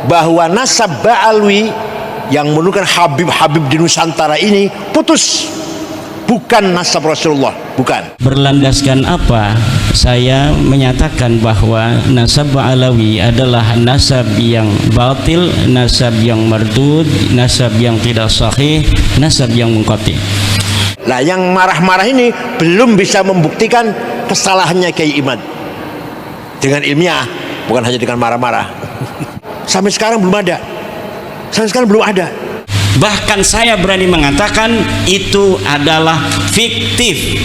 bahwa nasab Ba'alwi yang menunjukkan Habib-Habib di Nusantara ini putus, bukan nasab Rasulullah, bukan. Berlandaskan apa saya menyatakan bahwa nasab Ba'alawi adalah nasab yang batil, nasab yang mardud, nasab yang tidak sahih, nasab yang munqati? Nah, yang marah-marah ini belum bisa membuktikan kesalahannya Kiai Imad dengan ilmiah, bukan hanya dengan marah-marah. Sampai sekarang belum ada. Sampai sekarang belum ada. Bahkan saya berani mengatakan itu adalah fiktif.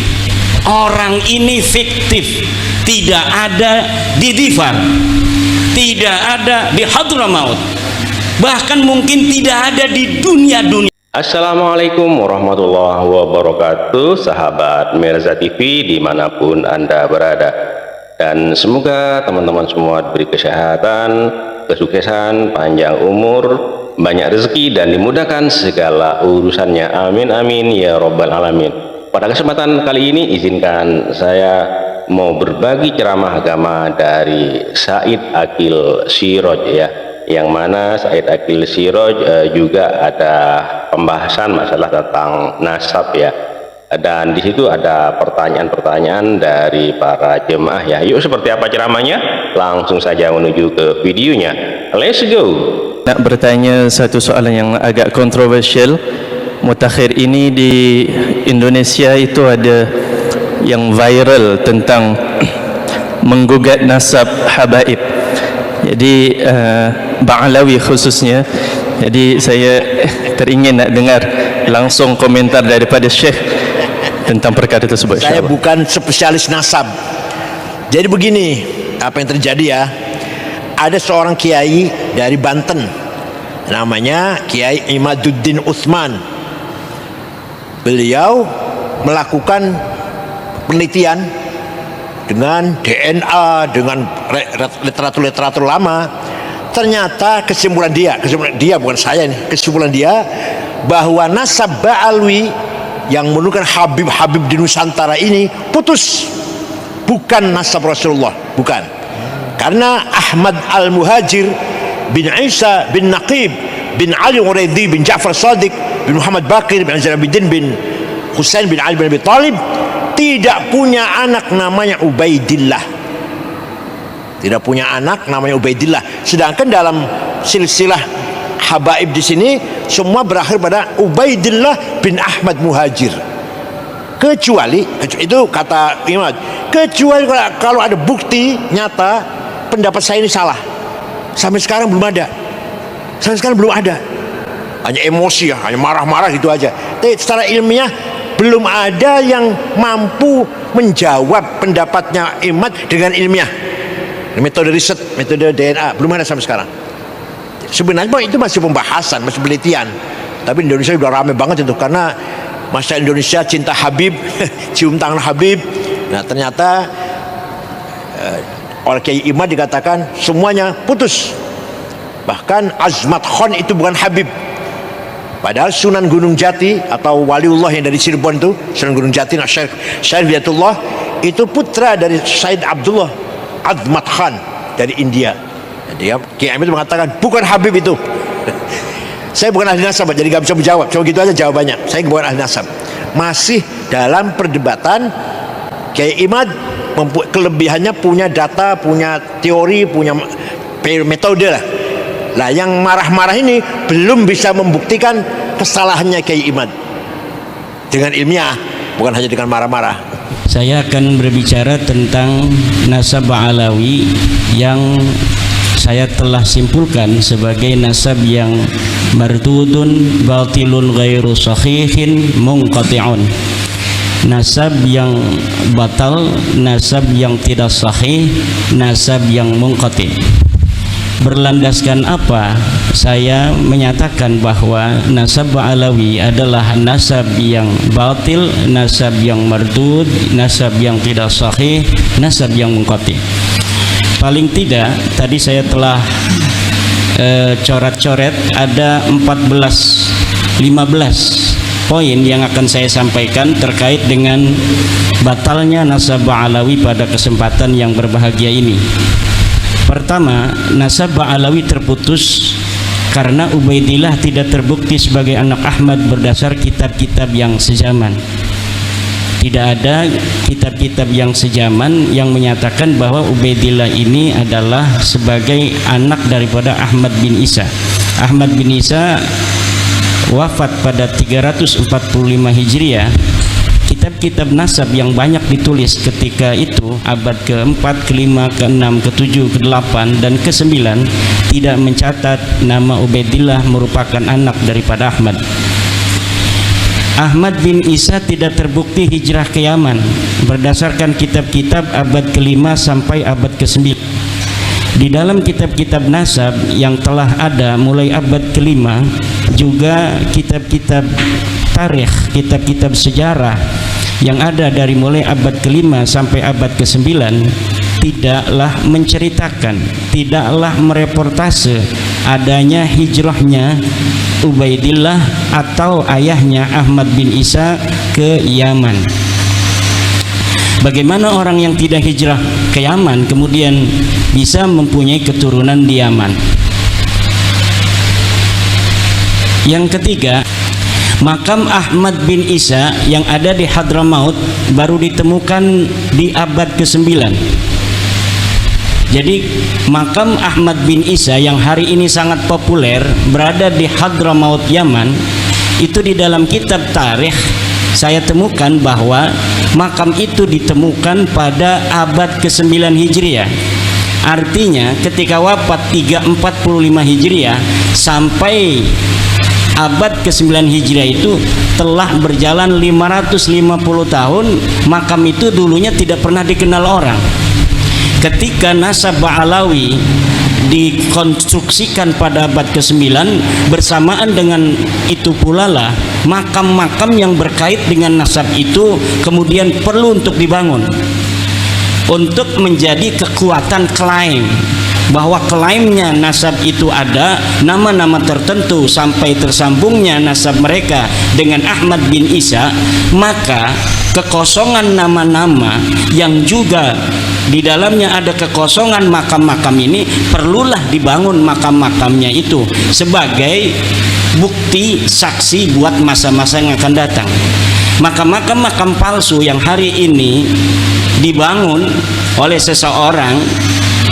Orang ini fiktif, tidak ada di Difar, tidak ada di Hadramaut, bahkan mungkin tidak ada di dunia-dunia. Assalamualaikum warahmatullahi wabarakatuh, sahabat Mirza TV dimanapun Anda berada, dan semoga teman-teman semua diberi kesehatan, kesuksesan, panjang umur, banyak rezeki, dan dimudahkan segala urusannya. Amin amin ya robbal alamin. Pada kesempatan kali ini izinkan saya mau berbagi ceramah agama dari Said Aqil Siraj, ya, yang mana Said Aqil Siraj juga ada pembahasan masalah tentang nasab, ya, dan di situ ada pertanyaan-pertanyaan dari para jemaah, ya. Yuk, seperti apa ceramahnya? Langsung saja menuju ke videonya. Let's go. Nak bertanya satu soalan yang agak kontroversial. Mutakhir ini di Indonesia itu ada yang viral tentang menggugat nasab habaib. Jadi Ba'alawi khususnya. Jadi saya teringin nak dengar langsung komentar daripada Syekh tentang perkara tersebut. Saya bukan spesialis nasab. Jadi begini, apa yang terjadi, ya. Ada seorang kiai dari Banten, namanya Kiai Imaduddin Utsman. Beliau melakukan penelitian dengan DNA, dengan literatur lama. Ternyata kesimpulan dia bukan saya nih, kesimpulan dia bahwa nasab Ba'alwi yang menunjukkan Habib-Habib di Nusantara ini putus, bukan nasab Rasulullah, bukan. Karena Ahmad Al-Muhajir bin Isa bin Naqib bin Ali Uraidi bin Ja'far Sadiq bin Muhammad Bakir bin Zainuddin bin Husain bin Ali bin Abi Talib tidak punya anak namanya Ubaidillah. Tidak punya anak namanya Ubaidillah. Sedangkan dalam silsilah habaib di sini semua berakhir pada Ubaidillah bin Ahmad Muhajir. Kecuali itu kata Imam, kecuali kalau ada bukti nyata pendapat saya ini salah. Sampai sekarang belum ada. Sampai sekarang belum ada. Hanya emosi, ya, hanya marah-marah gitu aja. Tapi secara ilmiah belum ada yang mampu menjawab pendapatnya Imad dengan ilmiah. Metode riset, metode DNA belum ada sampai sekarang. Sebenarnya itu masih pembahasan, masih penelitian. Tapi di Indonesia udah rame banget itu, karena masyarakat Indonesia cinta Habib, cium tangan Habib. Nah, ternyata oleh Kiai Imad dikatakan semuanya putus. Bahkan Azmat Khan itu bukan Habib. Padahal Sunan Gunung Jati atau waliullah yang dari Cirebon itu, Sunan Gunung Jati, Syekh Biatullah, itu putra dari Said Abdullah Azmat Khan dari India. Jadi Kiai Imad mengatakan bukan Habib itu. Saya bukan ahli nasab, jadi gak bisa menjawab. Cuma gitu aja jawabannya. Saya bukan ahli nasab. Masih dalam perdebatan. Kiai Imad kelebihannya punya data, punya teori, punya metode lah. Nah, yang marah-marah ini belum bisa membuktikan kesalahannya Kiai Imad dengan ilmiah, bukan hanya dengan marah-marah. Saya akan berbicara tentang nasab Ba'alawi yang saya telah simpulkan sebagai nasab yang mardudun, batilun, ghairu sahihin, munqati'un. Nasab yang batal, nasab yang tidak sahih, nasab yang munqati'. Berlandaskan apa saya menyatakan bahwa nasab Ba'alawi adalah nasab yang batil, nasab yang mardud, nasab yang tidak sahih, nasab yang munqati'. Paling tidak tadi saya telah coret-coret ada 15 poin yang akan saya sampaikan terkait dengan batalnya nasab Ba'alawi pada kesempatan yang berbahagia ini. Pertama, nasab Ba'alawi terputus karena Ubaidillah tidak terbukti sebagai anak Ahmad berdasar kitab-kitab yang sezaman. Tidak ada kitab-kitab yang sezaman yang menyatakan bahwa Ubaidillah ini adalah sebagai anak daripada Ahmad bin Isa. Ahmad bin Isa wafat pada 345 Hijriah. Kitab-kitab nasab yang banyak ditulis ketika itu, abad ke-4, ke-5, ke-6, ke-7, ke-8, dan ke-9, tidak mencatat nama Ubaidillah merupakan anak daripada Ahmad. Ahmad bin Isa tidak terbukti hijrah ke Yaman berdasarkan kitab-kitab abad ke-5 sampai abad ke-9. Di dalam kitab-kitab nasab yang telah ada mulai abad ke-5, juga kitab-kitab tarikh, kitab-kitab sejarah yang ada dari mulai abad ke-5 sampai abad ke-9 tidaklah menceritakan, tidaklah mereportase adanya hijrahnya Ubaidillah atau ayahnya Ahmad bin Isa ke Yaman. Bagaimana orang yang tidak hijrah ke Yaman kemudian bisa mempunyai keturunan di Yaman? Yang ketiga, makam Ahmad bin Isa yang ada di Hadramaut baru ditemukan di abad ke-9. Jadi makam Ahmad bin Isa yang hari ini sangat populer berada di Hadramaut Yaman, itu di dalam kitab tarikh saya temukan bahwa makam itu ditemukan pada abad ke-9 Hijriah. Artinya ketika wafat 345 Hijriah sampai abad ke-9 Hijriah itu telah berjalan 550 tahun. Makam itu dulunya tidak pernah dikenal orang. Ketika nasab Ba'alawi dikonstruksikan pada abad ke-9, bersamaan dengan itu pula lah makam-makam yang berkait dengan nasab itu kemudian perlu untuk dibangun untuk menjadi kekuatan klaim bahwa klaimnya nasab itu ada nama-nama tertentu sampai tersambungnya nasab mereka dengan Ahmad bin Isa, maka kekosongan nama-nama yang juga di dalamnya ada kekosongan makam-makam ini perlulah dibangun makam-makamnya itu sebagai bukti saksi buat masa-masa yang akan datang. Makam-makam palsu yang hari ini dibangun oleh seseorang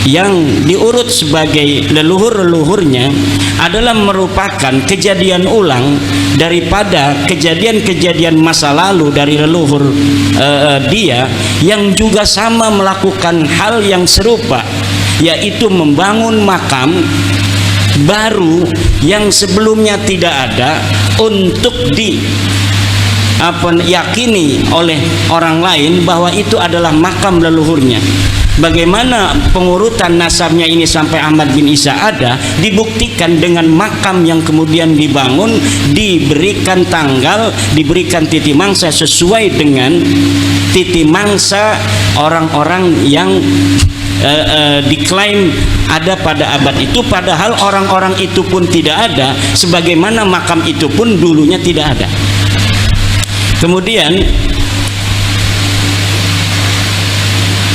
yang diurut sebagai leluhur-leluhurnya adalah merupakan kejadian ulang daripada kejadian-kejadian masa lalu dari leluhur dia yang juga sama melakukan hal yang serupa, yaitu membangun makam baru yang sebelumnya tidak ada untuk yakini oleh orang lain bahwa itu adalah makam leluhurnya. Bagaimana pengurutan nasabnya ini sampai Ahmad bin Isa ada dibuktikan dengan makam yang kemudian dibangun, diberikan tanggal, diberikan titi mangsa sesuai dengan titi mangsa orang-orang yang diklaim ada pada abad itu, padahal orang-orang itu pun tidak ada, sebagaimana makam itu pun dulunya tidak ada. Kemudian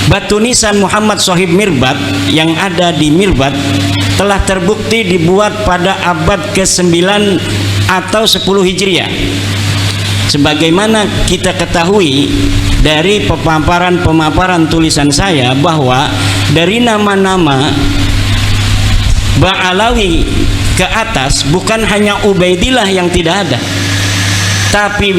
batu nisan Muhammad Shahib Mirbat yang ada di Mirbat telah terbukti dibuat pada abad ke-9 atau 10 Hijriah. Sebagaimana kita ketahui dari pemaparan tulisan saya bahwa dari nama-nama Ba'alawi ke atas bukan hanya Ubaidillah yang tidak ada, tapi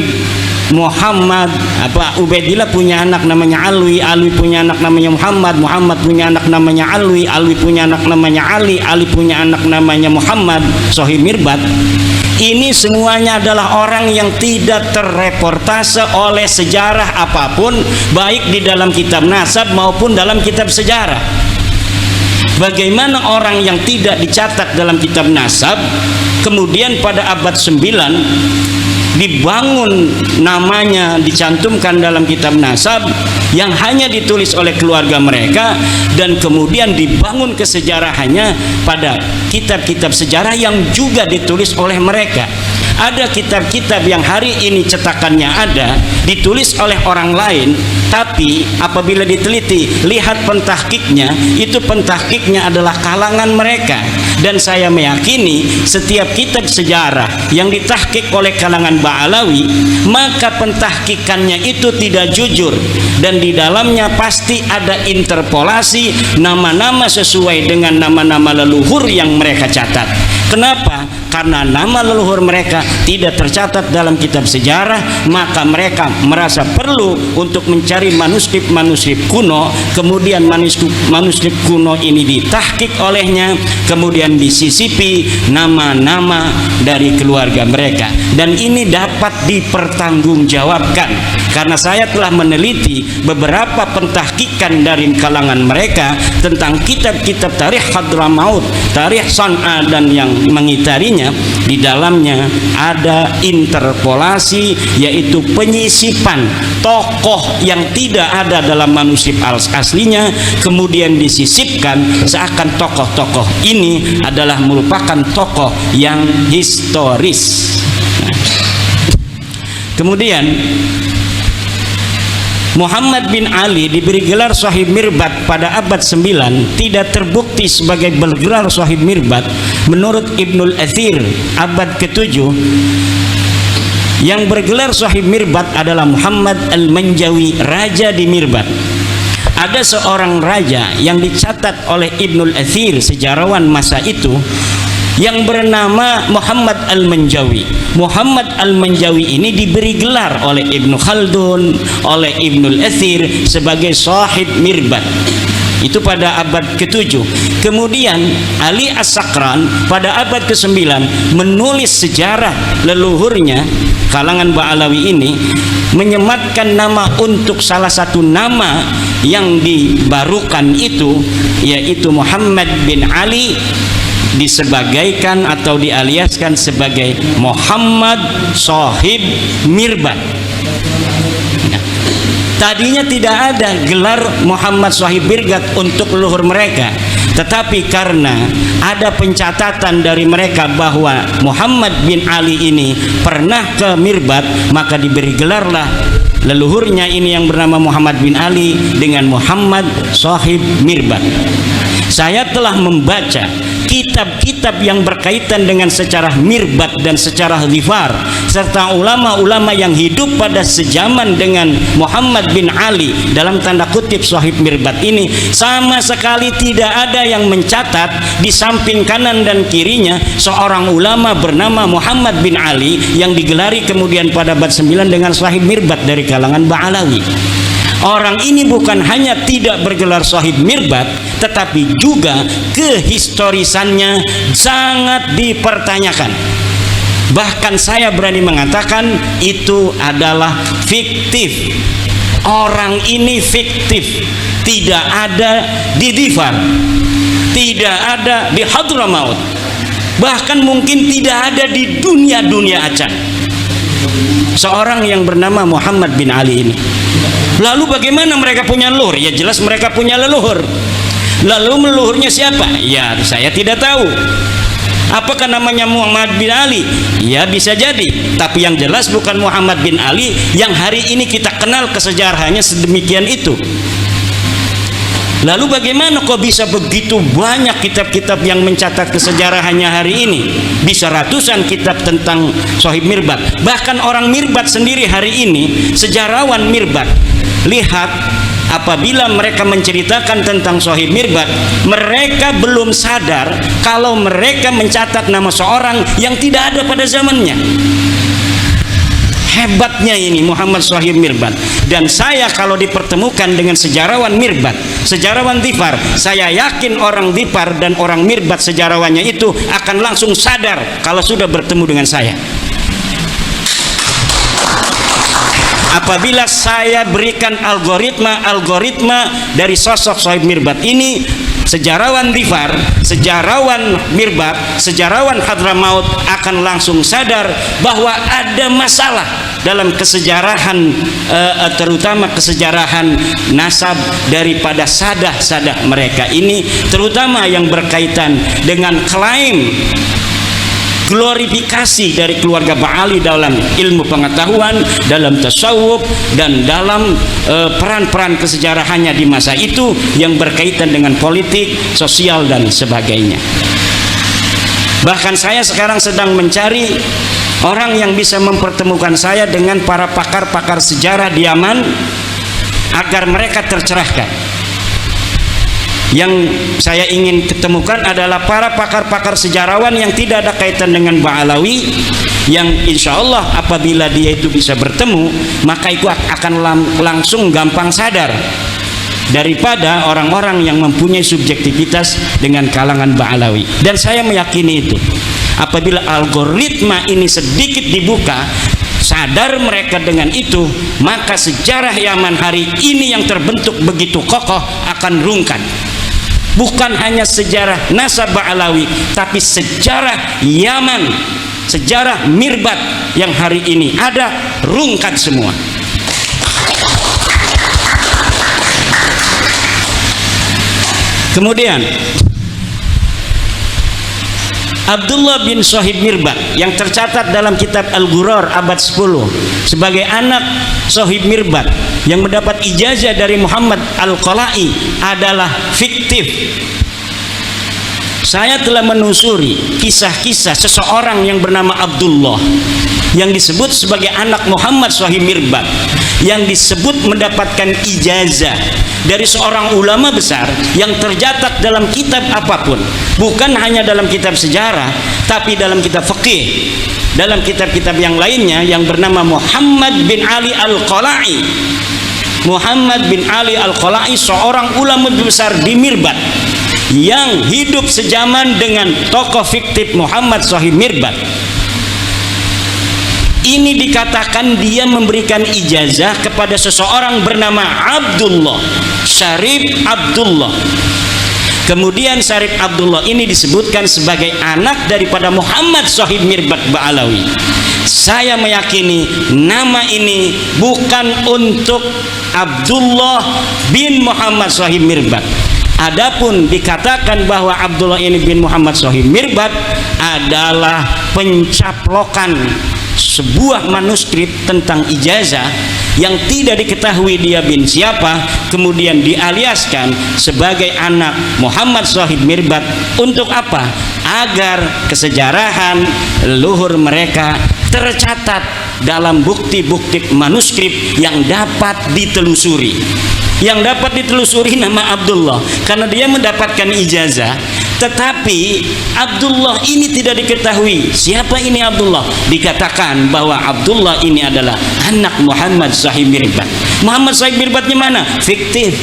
Ubaidillah punya anak namanya Alwi, Alwi punya anak namanya Muhammad, Muhammad punya anak namanya Alwi, Alwi punya anak namanya Ali, Ali punya anak namanya Muhammad Shahib Mirbat. Ini semuanya adalah orang yang tidak terreportase oleh sejarah apapun, baik di dalam kitab nasab maupun dalam kitab sejarah. Bagaimana orang yang tidak dicatat dalam kitab nasab kemudian pada abad 9 dibangun namanya, dicantumkan dalam kitab nasab yang hanya ditulis oleh keluarga mereka, dan kemudian dibangun kesejarahannya pada kitab-kitab sejarah yang juga ditulis oleh mereka. Ada kitab-kitab yang hari ini cetakannya ada, ditulis oleh orang lain, tapi apabila diteliti, lihat pentahkiknya, itu pentahkiknya adalah kalangan mereka. Dan saya meyakini setiap kitab sejarah yang ditahkik oleh kalangan Ba'alawi, maka pentahkikannya itu tidak jujur, dan di dalamnya pasti ada interpolasi nama-nama sesuai dengan nama-nama leluhur yang mereka catat. Kenapa? Karena nama leluhur mereka tidak tercatat dalam kitab sejarah, maka mereka merasa perlu untuk mencari manuskrip-manuskrip kuno, kemudian manuskrip kuno ini ditahkik olehnya, kemudian disisipi nama-nama dari keluarga mereka, dan ini dapat dipertanggungjawabkan karena saya telah meneliti beberapa pentahkikan dari kalangan mereka tentang kitab-kitab tarikh Hadramaut, tarikh San'a dan yang mengitarinya. Di dalamnya ada interpolasi, yaitu penyisipan tokoh yang tidak ada dalam manuskrip aslinya, kemudian disisipkan seakan tokoh-tokoh ini adalah merupakan tokoh yang historis. Kemudian Muhammad bin Ali diberi gelar Shahib Mirbat pada abad 9, tidak terbukti sebagai bergelar Shahib Mirbat. Menurut Ibnul Athir abad ke-7, yang bergelar Shahib Mirbat adalah Muhammad Al-Manjawi, raja di Mirbat. Ada seorang raja yang dicatat oleh Ibnul Athir, sejarawan masa itu, yang bernama Muhammad Al-Manjawi. Muhammad Al-Manjawi ini diberi gelar oleh Ibnu Khaldun, oleh Ibnul Athir sebagai Shahib Mirbat. Itu pada abad ke-7. Kemudian Ali As-Sakran pada abad ke-9 menulis sejarah leluhurnya, kalangan Ba'alawi ini, menyematkan nama untuk salah satu nama yang dibarukan itu, yaitu Muhammad bin Ali, disebagaikan atau dialiaskan sebagai Muhammad Shahib Mirbat. Tadinya tidak ada gelar Muhammad Shahib Mirbat untuk leluhur mereka, tetapi karena ada pencatatan dari mereka bahwa Muhammad bin Ali ini pernah ke Mirbat, maka diberi gelarlah leluhurnya ini yang bernama Muhammad bin Ali dengan Muhammad Shahib Mirbat. Saya telah membaca kitab-kitab yang berkaitan dengan sejarah Mirbat dan sejarah Dhifar, serta ulama-ulama yang hidup pada sejaman dengan Muhammad bin Ali dalam tanda kutip Shahib Mirbat ini. Sama sekali tidak ada yang mencatat di samping kanan dan kirinya seorang ulama bernama Muhammad bin Ali yang digelari kemudian pada abad 9 dengan Shahib Mirbat dari kalangan Ba'alawi. Orang ini bukan hanya tidak bergelar Shahib Mirbat, tetapi juga kehistorisannya sangat dipertanyakan. Bahkan saya berani mengatakan itu adalah fiktif. Orang ini fiktif, tidak ada di Dhifar, tidak ada di Hadramaut, bahkan mungkin tidak ada di dunia acan. Seorang yang bernama Muhammad bin Ali ini. Lalu bagaimana mereka punya leluhur? Ya jelas mereka punya leluhur. Lalu leluhurnya siapa? Ya saya tidak tahu. Apakah namanya Muhammad bin Ali? Ya bisa jadi. Tapi yang jelas bukan Muhammad bin Ali yang hari ini kita kenal kesejarahannya sedemikian itu. Lalu bagaimana kok bisa begitu banyak kitab-kitab yang mencatat kesejarahannya hari ini? Bisa ratusan kitab tentang Shahib Mirbat. Bahkan orang Mirbat sendiri hari ini, sejarawan Mirbat, lihat apabila mereka menceritakan tentang Shahib Mirbat, mereka belum sadar kalau mereka mencatat nama seorang yang tidak ada pada zamannya. Hebatnya ini Muhammad Shahib Mirbat. Dan saya kalau dipertemukan dengan sejarawan Mirbat, sejarawan Dhifar, saya yakin orang Dhifar dan orang Mirbat sejarawannya itu akan langsung sadar kalau sudah bertemu dengan saya. Apabila saya berikan algoritma dari sosok Shahib Mirbat ini, sejarawan Dhifar, sejarawan Mirbat, sejarawan Hadramaut akan langsung sadar bahwa ada masalah dalam kesejarahan, terutama kesejarahan nasab daripada sadah-sadah mereka ini, terutama yang berkaitan dengan klaim glorifikasi dari keluarga Ba'ali dalam ilmu pengetahuan, dalam tasawuf, dan dalam peran-peran kesejarahannya di masa itu yang berkaitan dengan politik, sosial, dan sebagainya. Bahkan saya sekarang sedang mencari orang yang bisa mempertemukan saya dengan para pakar-pakar sejarah di Yaman agar mereka tercerahkan. Yang saya ingin ketemukan adalah para pakar-pakar sejarawan yang tidak ada kaitan dengan Ba'alawi, yang insya Allah apabila dia itu bisa bertemu, maka itu akan langsung gampang sadar daripada orang-orang yang mempunyai subjektivitas dengan kalangan Ba'alawi. Dan saya meyakini itu, apabila algoritma ini sedikit dibuka, sadar mereka dengan itu, maka sejarah Yaman hari ini yang terbentuk begitu kokoh akan rungkat. Bukan hanya sejarah nasab Ba'alawi, tapi sejarah Yaman, sejarah Mirbat yang hari ini ada, rungkat semua. Kemudian Abdullah bin Shahib Mirbat yang tercatat dalam kitab Al-Ghurar abad 10 sebagai anak Shahib Mirbat yang mendapat ijazah dari Muhammad Al-Qala'i adalah fiktif. Saya telah menusuri kisah-kisah seseorang yang bernama Abdullah yang disebut sebagai anak Muhammad Shahib Mirbat, yang disebut mendapatkan ijazah dari seorang ulama besar yang tercatat dalam kitab apapun, bukan hanya dalam kitab sejarah, tapi dalam kitab fikih, dalam kitab-kitab yang lainnya, yang bernama Muhammad bin Ali Al-Qala'i. Muhammad bin Ali Al-Qala'i seorang ulama besar di Mirbat yang hidup sejaman dengan tokoh fiktif Muhammad Shahib Mirbat. Ini dikatakan dia memberikan ijazah kepada seseorang bernama Abdullah, Syarif Abdullah. Kemudian Syarif Abdullah ini disebutkan sebagai anak daripada Muhammad Shahib Mirbat Ba'alawi. Saya meyakini nama ini bukan untuk Abdullah bin Muhammad Shahib Mirbat. Adapun dikatakan bahwa Abdullah ini bin Muhammad Shahib Mirbat adalah pencaplokan sebuah manuskrip tentang ijazah yang tidak diketahui dia bin siapa, kemudian dialiaskan sebagai anak Muhammad Shahib Mirbat. Untuk apa? Agar kesejarahan leluhur mereka tercatat dalam bukti-bukti manuskrip yang dapat ditelusuri. Yang dapat ditelusuri nama Abdullah karena dia mendapatkan ijazah, tetapi Abdullah ini tidak diketahui siapa ini Abdullah. Dikatakan bahwa Abdullah ini adalah anak Muhammad Shahib Mirbat. Muhammad Shahib Mirbatnya mana? Fiktif.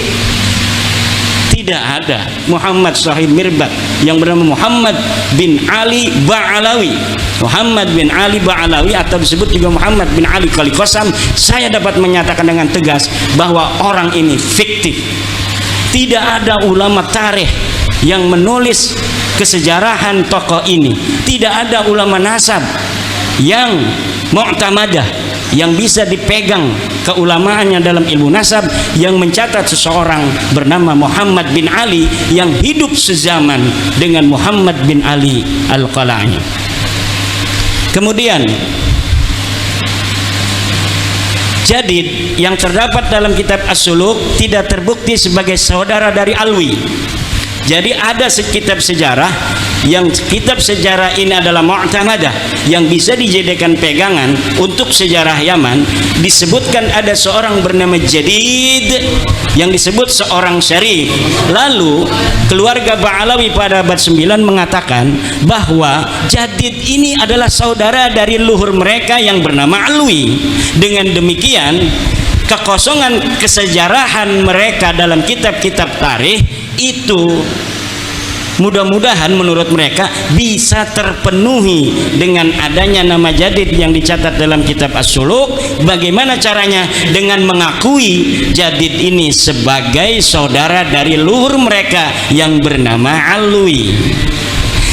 Tidak ada Muhammad Shahib Mirbat yang bernama Muhammad bin Ali Ba'alawi. Muhammad bin Ali Ba'alawi atau disebut juga Muhammad bin Ali Qalikosam. Saya dapat menyatakan dengan tegas bahwa orang ini fiktif. Tidak ada ulama tarikh yang menulis kesejarahan tokoh ini. Tidak ada ulama nasab yang mu'tamadah, yang bisa dipegang keulamaannya dalam ilmu nasab, yang mencatat seseorang bernama Muhammad bin Ali yang hidup sezaman dengan Muhammad bin Ali Al-Qala'i. Kemudian Jadid yang terdapat dalam kitab As-Suluk tidak terbukti sebagai saudara dari Alwi. Jadi ada kitab sejarah yang kitab sejarah ini adalah mu'tamadah yang bisa dijadikan pegangan untuk sejarah Yaman. Disebutkan ada seorang bernama Jadid yang disebut seorang syarif. Lalu keluarga Ba'alawi pada abad 9 mengatakan bahwa Jadid ini adalah saudara dari leluhur mereka yang bernama Alwi. Dengan demikian kekosongan kesejarahan mereka dalam kitab-kitab tarikh itu mudah-mudahan menurut mereka bisa terpenuhi dengan adanya nama Jadid yang dicatat dalam kitab As-Suluk. Bagaimana caranya? Dengan mengakui Jadid ini sebagai saudara dari leluhur mereka yang bernama Alwi.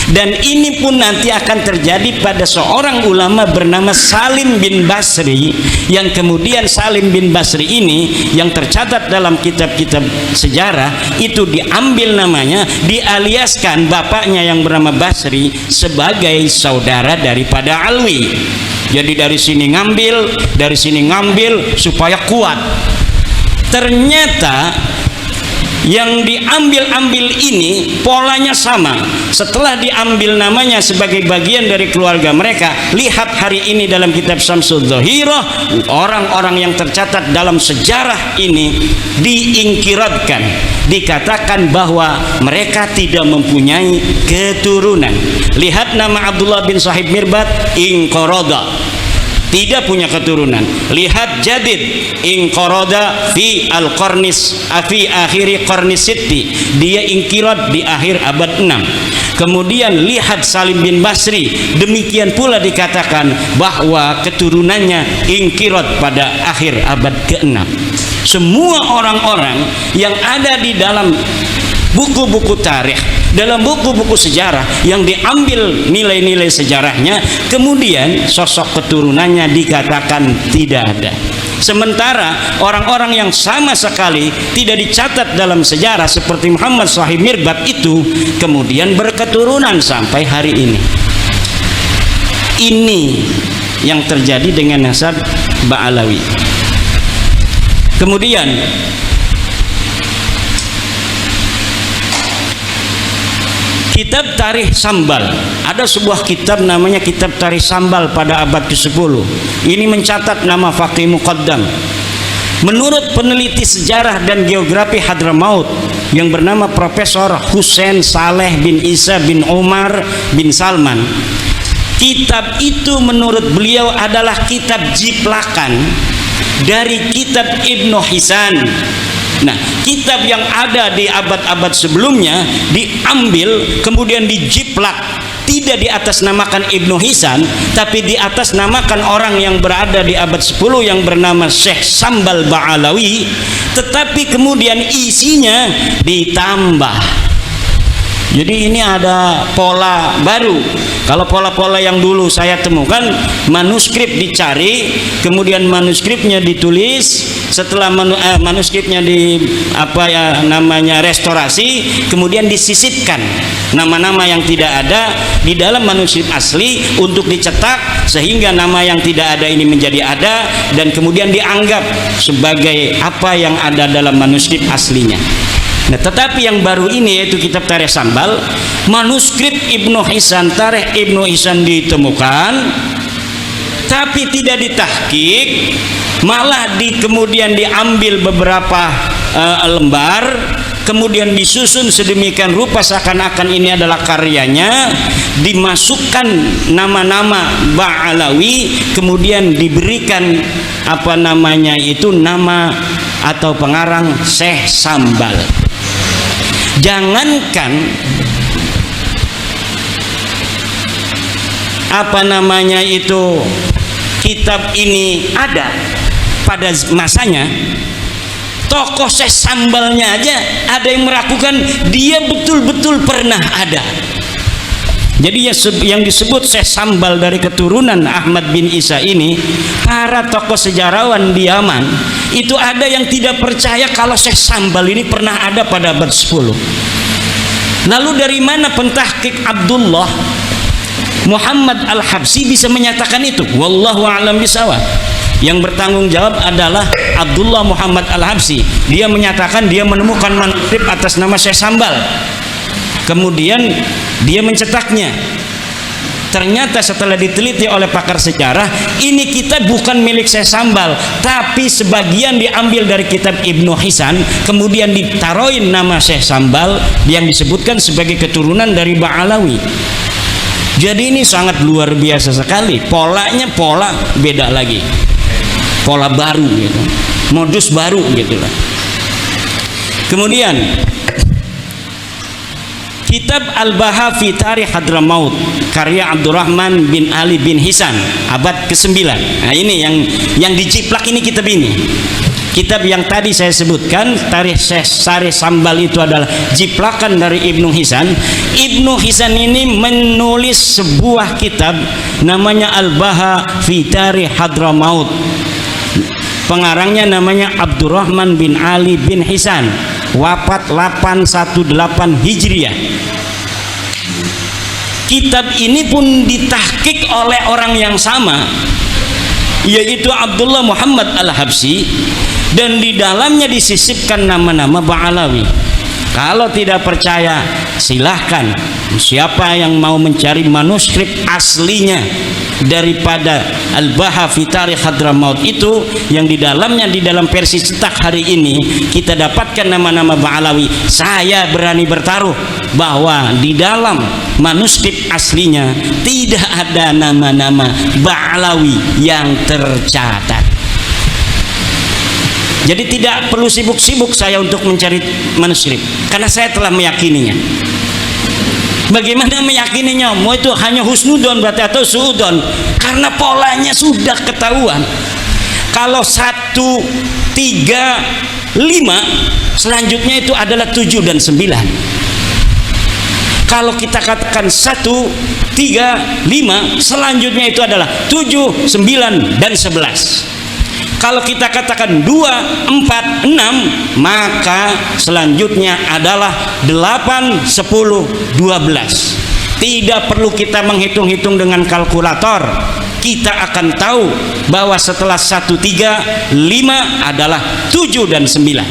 Dan ini pun nanti akan terjadi pada seorang ulama bernama Salim bin Basri, yang kemudian Salim bin Basri ini yang tercatat dalam kitab-kitab sejarah itu diambil namanya, dialiaskan bapaknya yang bernama Basri sebagai saudara daripada Alwi. Jadi dari sini ngambil supaya kuat. Ternyata yang diambil ini polanya sama. Setelah diambil namanya sebagai bagian dari keluarga mereka, lihat hari ini dalam kitab Syamsul Dhahirah, orang-orang yang tercatat dalam sejarah ini diingkiratkan, dikatakan bahwa mereka tidak mempunyai keturunan. Lihat nama Abdullah bin Sahib Mirbat, inqarada, tidak punya keturunan. Lihat Jadid, inqarada fi al-qarnis fi akhiri qarnis sitti, dia ingkirat di akhir abad 6. Kemudian lihat Salim bin Basri, demikian pula dikatakan bahwa keturunannya ingkirat pada akhir abad ke-6. Semua orang-orang yang ada di dalam buku-buku tarikh, dalam buku-buku sejarah yang diambil nilai-nilai sejarahnya, kemudian sosok keturunannya dikatakan tidak ada. Sementara orang-orang yang sama sekali tidak dicatat dalam sejarah seperti Muhammad Sahib Mirbat itu kemudian berketurunan sampai hari ini. Ini yang terjadi dengan nasab Ba'alawi. Kemudian kitab Tarikh Sambal, ada sebuah kitab namanya kitab Tarikh Sambal pada abad ke-10. Ini mencatat nama Faqih Muqaddam. Menurut peneliti sejarah dan geografi Hadramaut yang bernama Profesor Hussein Saleh bin Isa bin Umar bin Salman, kitab itu menurut beliau adalah kitab jiplakan dari kitab Ibnu Hisan. Nah, kitab yang ada di abad-abad sebelumnya diambil kemudian dijiplak, tidak di atas namakan Ibnu Hisan, tapi di atas namakan orang yang berada di abad 10 yang bernama Syekh Sambal Ba'alawi, tetapi kemudian isinya ditambah. Jadi ini ada pola baru. Kalau pola-pola yang dulu saya temukan, manuskrip dicari, kemudian manuskripnya ditulis, setelah manuskripnya restorasi, kemudian disisipkan nama-nama yang tidak ada di dalam manuskrip asli untuk dicetak sehingga nama yang tidak ada ini menjadi ada dan kemudian dianggap sebagai apa yang ada dalam manuskrip aslinya. Nah, tetapi yang baru ini yaitu kitab Tarikh Sambal, manuskrip Ibnu Hisan, Tarikh Ibnu Hisan ditemukan, tapi tidak ditahqiq, malah kemudian diambil beberapa lembar, kemudian disusun sedemikian rupa seakan-akan ini adalah karyanya, dimasukkan nama-nama Ba'alawi, kemudian diberikan nama atau pengarang Syekh Sambal. Jangankan kitab ini ada pada masanya, tokoh Syekh Sambalnya aja ada yang meragukan dia betul-betul pernah ada. Jadi yang disebut Syekh Sambal dari keturunan Ahmad bin Isa ini, para tokoh sejarawan di Yaman itu ada yang tidak percaya kalau Syekh Sambal ini pernah ada pada abad 10. Lalu dari mana pentahqiq Abdullah Muhammad Al-Habsi bisa menyatakan itu? Wallahu a'lam bishawab. Yang bertanggung jawab adalah Abdullah Muhammad Al-Habsi. Dia menyatakan dia menemukan manuskrip atas nama Syekh Sambal. Kemudian dia mencetaknya. Ternyata setelah diteliti oleh pakar sejarah, ini kitab bukan milik Syekh Sambal, tapi sebagian diambil dari kitab Ibnu Hisan, kemudian ditaruhin nama Syekh Sambal yang disebutkan sebagai keturunan dari Ba'alawi. Jadi ini sangat luar biasa sekali. Polanya pola beda lagi, pola baru gitu, modus baru gitulah. Kemudian Kitab Al-Baha fi Tarikh Hadramaut karya Abdurrahman bin Ali bin Hisan, abad ke-9. Nah, ini yang dijiplak ini kitab ini. Kitab yang tadi saya sebutkan Tarikh Sari Sambal itu adalah jiplakan dari Ibnu Hisan. Ibnu Hisan ini menulis sebuah kitab namanya Al-Baha fi Tarikh Hadramaut. Pengarangnya namanya Abdurrahman bin Ali bin Hisan, wafat 818 Hijriah. Kitab ini pun ditahqiq oleh orang yang sama, yaitu Abdullah Muhammad Al-Habsyi, dan di dalamnya disisipkan nama-nama Ba'alawi. Kalau tidak percaya, silahkan siapa yang mau mencari manuskrip aslinya daripada Al-Baha fi Tarikh Hadramaut itu, yang di dalamnya, di dalam versi cetak hari ini kita dapatkan nama-nama Ba'alawi. Saya berani bertaruh bahwa di dalam manuskrip aslinya tidak ada nama-nama Ba'alawi yang tercatat. Jadi tidak perlu sibuk-sibuk saya untuk mencari manuskrip, karena saya telah meyakininya. Bagaimana meyakininya? Mau itu hanya husnudon berarti atau suudon? Karena polanya sudah ketahuan. Kalau 1, 3, 5, selanjutnya itu adalah 7 dan 9. Kalau kita katakan 1, 3, 5, selanjutnya itu adalah 7, 9, dan 11. Kalau kita katakan 2, 4, 6, maka selanjutnya adalah 8, 10, 12. Tidak perlu kita menghitung-hitung dengan kalkulator. Kita akan tahu bahwa setelah 1, 3, 5 adalah 7 dan 9.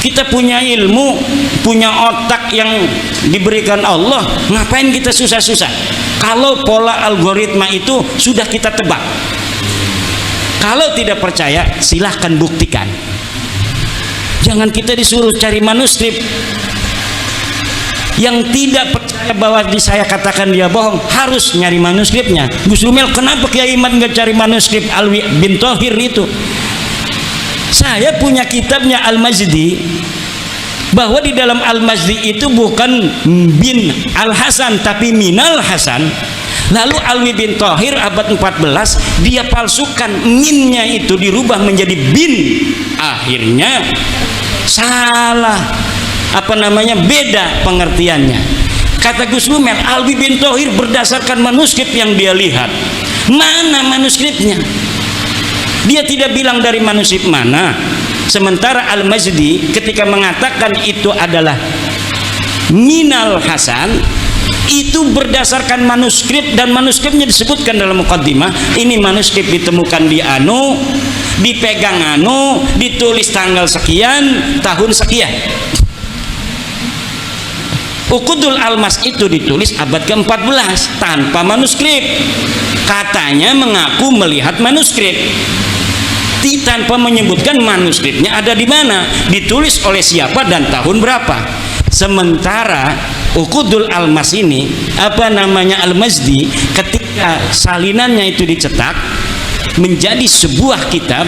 Kita punya ilmu, punya otak yang diberikan Allah, ngapain kita susah-susah? Kalau pola algoritma itu sudah kita tebak. Kalau tidak percaya, silahkan buktikan. Jangan kita disuruh cari manuskrip. Yang tidak percaya bahwa saya katakan dia bohong, harus nyari manuskripnya. Gus Rumel, kenapa Kiai Iman nggak cari manuskrip Alwi bin Thohir itu? Saya punya kitabnya Al-Majdi, bahwa di dalam Al-Majdi itu bukan bin Al-Hasan tapi Minal Hasan. Lalu Alwi bin Thohir abad 14 dia palsukan, minnya itu dirubah menjadi bin, akhirnya salah, beda pengertiannya. Kata Gus Rumel, Alwi bin Thohir berdasarkan manuskrip yang dia lihat. Mana manuskripnya? Dia tidak bilang dari manuskrip mana. Sementara Al-Majdi ketika mengatakan itu adalah Minal Hasan, itu berdasarkan manuskrip, dan manuskripnya disebutkan dalam mukaddimah. Ini manuskrip ditemukan di anu, dipegang anu, ditulis tanggal sekian, tahun sekian. Uqudul Almas itu ditulis abad ke-14 tanpa manuskrip. Katanya mengaku melihat manuskrip tanpa menyebutkan manuskripnya ada di mana, ditulis oleh siapa dan tahun berapa. Sementara Uqudul Almas ini Al-Majdi, ketika salinannya itu dicetak menjadi sebuah kitab,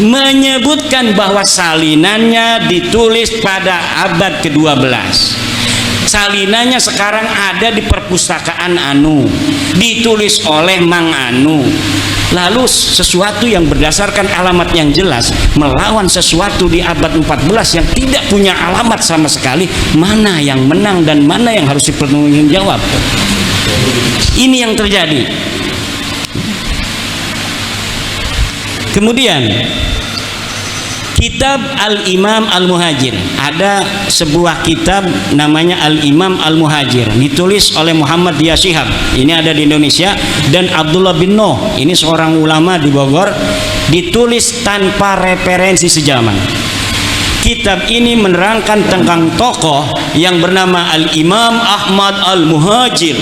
menyebutkan bahwa salinannya ditulis pada abad ke-12. Salinannya sekarang ada di perpustakaan anu, ditulis oleh Mang Anu. Lalu sesuatu yang berdasarkan alamat yang jelas melawan sesuatu di abad 14 yang tidak punya alamat sama sekali, mana yang menang dan mana yang harus dipertanggungjawab? Ini yang terjadi. Kemudian kitab Al-Imam Al-Muhajir, ada sebuah kitab namanya Al-Imam Al-Muhajir, ditulis oleh Muhammad Dia Shihab, ini ada di Indonesia, dan Abdullah bin Noh, ini seorang ulama di Bogor, ditulis tanpa referensi sejaman. Kitab ini menerangkan tentang tokoh yang bernama Al-Imam Ahmad Al-Muhajir.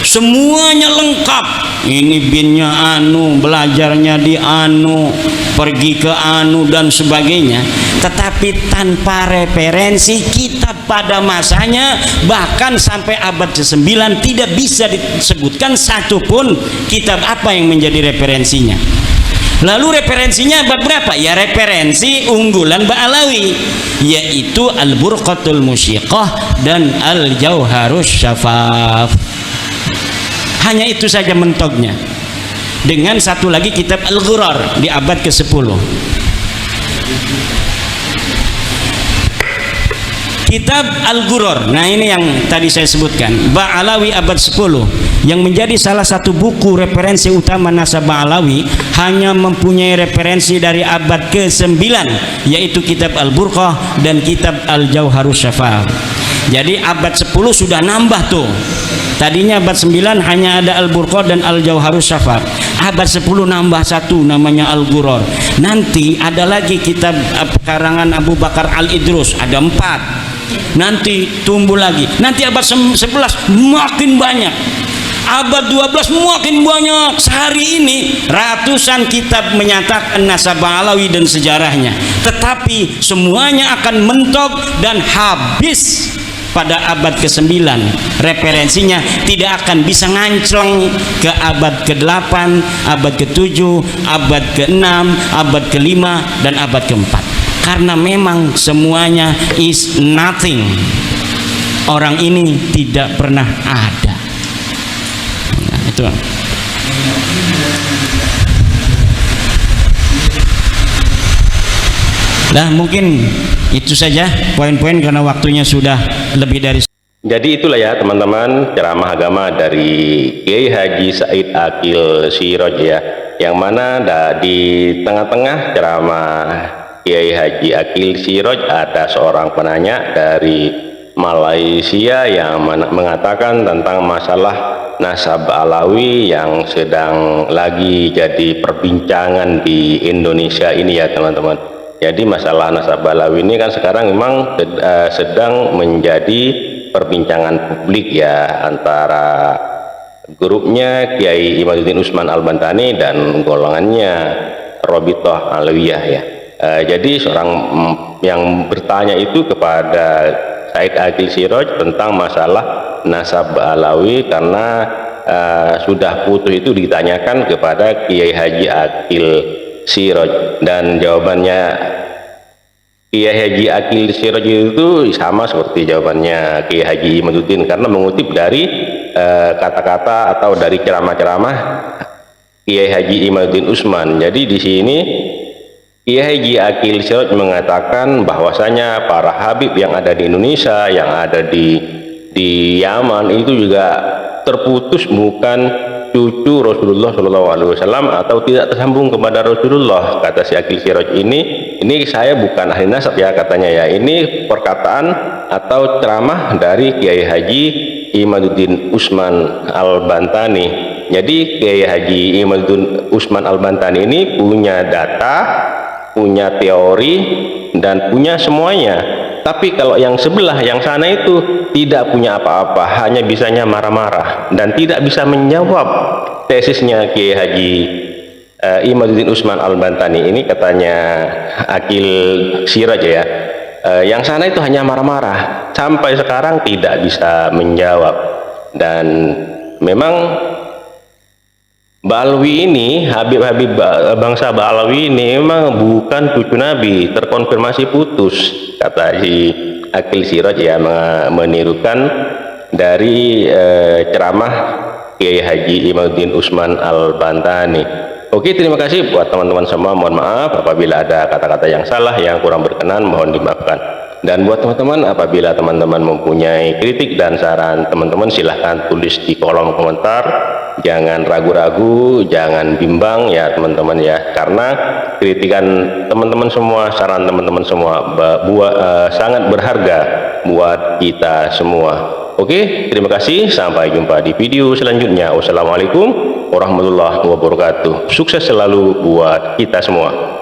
Semuanya lengkap, ini binnya anu, belajarnya di anu, pergi ke anu dan sebagainya, tetapi tanpa referensi kitab pada masanya. Bahkan sampai abad ke-9 tidak bisa disebutkan satupun kitab apa yang menjadi referensinya. Lalu referensinya bab berapa? Ya referensi unggulan Ba'alawi, yaitu Al-Burqatul Musyiqah dan Al-Jauharus Syafaf. Hanya itu saja mentoknya. Dengan satu lagi kitab Al-Ghurar di abad ke-10. Kitab Al-Ghurar, nah ini yang tadi saya sebutkan, Ba'alawi abad 10, yang menjadi salah satu buku referensi utama nasab Ba'alawi, hanya mempunyai referensi dari abad ke-9, yaitu kitab Al-Burqah dan kitab Al-Jauharus Syafaf. Jadi abad 10 sudah nambah tuh. Tadinya abad 9 hanya ada Al-Burqah dan Al-Jauharus Syafaf. Abad 10 nambah satu, namanya Al-Ghurar. Nanti ada lagi kitab karangan Abu Bakar Al-Idrus, ada 4. Nanti tumbuh lagi. Nanti abad 11 makin banyak. Abad 12 makin banyak. Sehari ini ratusan kitab menyatakan nasab Ba'alawi dan sejarahnya. Tetapi semuanya akan mentok dan habis pada abad ke-9. Referensinya tidak akan bisa nganclong ke abad ke-8, abad ke-7, abad ke-6, abad ke-5 dan abad ke-4. Karena memang semuanya is nothing. Orang ini tidak pernah ada. Nah, itu. Nah, mungkin itu saja poin-poin karena waktunya sudah lebih dari. Jadi itulah ya teman-teman ceramah agama dari Kiai Haji Said Aqil Siraj ya, yang mana di tengah-tengah ceramah Kiai Haji Aqil Siraj ada seorang penanya dari Malaysia yang mengatakan tentang masalah nasab Alawi yang sedang lagi jadi perbincangan di Indonesia ini ya teman-teman. Jadi masalah nasab Alawi ini kan sekarang memang sedang menjadi perbincangan publik ya, antara grupnya Kiai Imaduddin Usman Al-Bantani dan golongannya Robitoh Alawiyah ya. Jadi seorang yang bertanya itu kepada Said Aqil Siraj tentang masalah nasab Alawi, karena sudah putus itu ditanyakan kepada Kiai Haji Aqil Siraj, dan jawabannya Kiai Haji Aqil Siraj itu sama seperti jawabannya Kiai Haji Imaduddin, karena mengutip dari kata-kata atau dari ceramah-ceramah Kiai Haji Imaduddin Usman. Jadi di sini Kiai Haji Aqil Siraj mengatakan bahwasanya para habib yang ada di Indonesia, yang ada di Yaman itu juga terputus, bukan cucu Rasulullah SAW atau tidak tersambung kepada Rasulullah. Kata si Aqil Siraj ini saya bukan ahli nasab ya katanya ya, ini perkataan atau ceramah dari Kiai Haji Imaduddin Usman Al-Bantani. Jadi Kiai Haji Imaduddin Usman Al-Bantani ini punya data, punya teori, dan punya semuanya. Tapi kalau yang sebelah, yang sana itu tidak punya apa-apa, hanya bisanya marah-marah dan tidak bisa menjawab tesisnya Kiai Haji Imaduddin Usman Al-Bantani ini, katanya Aqil Siraj ya. Yang sana itu hanya marah-marah, sampai sekarang tidak bisa menjawab. Dan memang Ba'alawi ini, Habib-habib bangsa Ba'alawi ini memang bukan cucu Nabi, terkonfirmasi putus, kata si Aqil Siraj ya, menirukan dari ceramah Kiai Haji Imaduddin Usman Al-Bantani. Oke, terima kasih buat teman-teman semua. Mohon maaf apabila ada kata-kata yang salah, yang kurang berkenan, mohon dimaafkan. Dan buat teman-teman, apabila teman-teman mempunyai kritik dan saran, teman-teman silahkan tulis di kolom komentar. Jangan ragu-ragu, jangan bimbang ya teman-teman ya, karena kritikan teman-teman semua, saran teman-teman semua sangat berharga buat kita semua. Oke, terima kasih, sampai jumpa di video selanjutnya. Wassalamualaikum warahmatullahi wabarakatuh. Sukses selalu buat kita semua.